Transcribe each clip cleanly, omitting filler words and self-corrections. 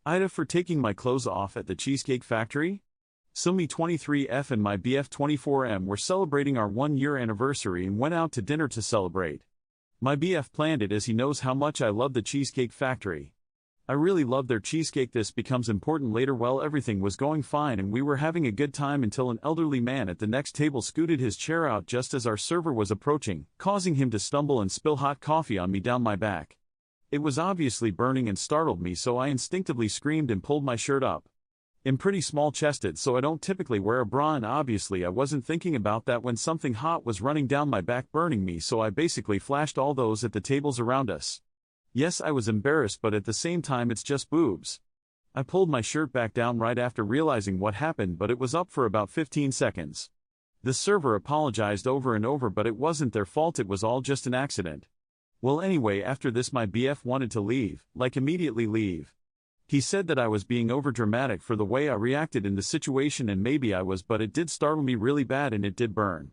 AITA for taking my clothes off at the Cheesecake Factory? So me 23F and my BF 24M were celebrating our 1-year anniversary and went out to dinner to celebrate. My BF planned it as he knows how much I love the Cheesecake Factory. I really love their cheesecake. This becomes important later. Well, everything was going fine and we were having a good time until an elderly man at the next table scooted his chair out just as our server was approaching, causing him to stumble and spill hot coffee on me down my back. It was obviously burning and startled me, so I instinctively screamed and pulled my shirt up. I'm pretty small-chested, so I don't typically wear a bra, and obviously I wasn't thinking about that when something hot was running down my back burning me, so I basically flashed all those at the tables around us. Yes, I was embarrassed, but at the same time it's just boobs. I pulled my shirt back down right after realizing what happened, but it was up for about 15 seconds. The server apologized over and over, but it wasn't their fault, it was all just an accident. Well, anyway, after this my BF wanted to leave, like immediately leave. He said that I was being overdramatic for the way I reacted in the situation, and maybe I was, but it did startle me really bad and it did burn.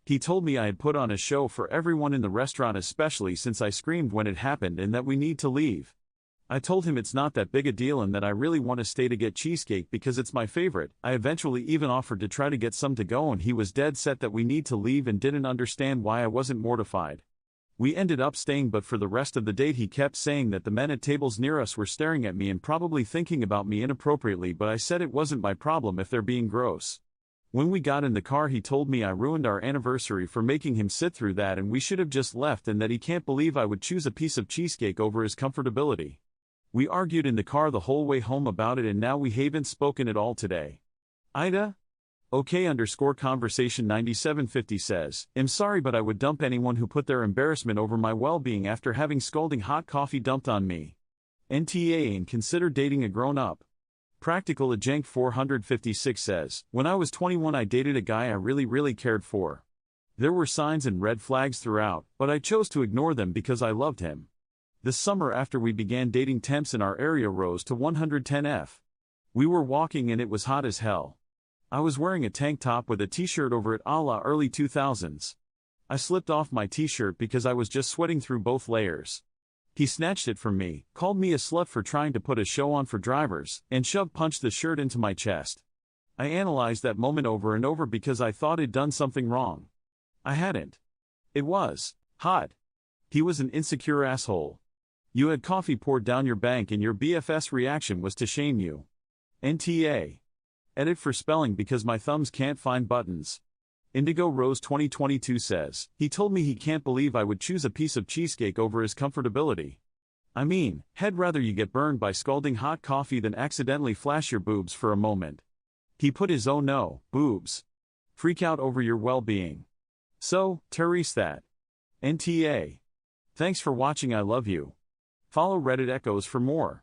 He told me I had put on a show for everyone in the restaurant, especially since I screamed when it happened, and that we need to leave. I told him it's not that big a deal and that I really want to stay to get cheesecake because it's my favorite. I eventually even offered to try to get some to go, and he was dead set that we need to leave and didn't understand why I wasn't mortified. We ended up staying, but for the rest of the date he kept saying that the men at tables near us were staring at me and probably thinking about me inappropriately, but I said it wasn't my problem if they're being gross. When we got in the car he told me I ruined our anniversary for making him sit through that and we should have just left, and that he can't believe I would choose a piece of cheesecake over his comfortability. We argued in the car the whole way home about it, and now we haven't spoken at all today. AITA? OK_conversation 9750 says, I'm sorry, but I would dump anyone who put their embarrassment over my well-being after having scalding hot coffee dumped on me. NTA, and consider dating a grown-up. Practical Ajank 456 says, when I was 21 I dated a guy I really cared for. There were signs and red flags throughout, but I chose to ignore them because I loved him. The summer after we began dating, temps in our area rose to 110F. We were walking and it was hot as hell. I was wearing a tank top with a t-shirt over it, a la early 2000s. I slipped off my t-shirt because I was just sweating through both layers. He snatched it from me, called me a slut for trying to put a show on for drivers, and punched the shirt into my chest. I analyzed that moment over and over because I thought I'd done something wrong. I hadn't. It was hot. He was an insecure asshole. You had coffee poured down your bank and your BF's reaction was to shame you. NTA. Edit for spelling because my thumbs can't find buttons. Indigo Rose 2022 says, he told me he can't believe I would choose a piece of cheesecake over his comfortability. I mean, he'd rather you get burned by scalding hot coffee than accidentally flash your boobs for a moment. He put his oh no, boobs. Freak out over your well-being. So, terrorize that. NTA. Thanks for watching, I love you. Follow Reddit Echoes for more.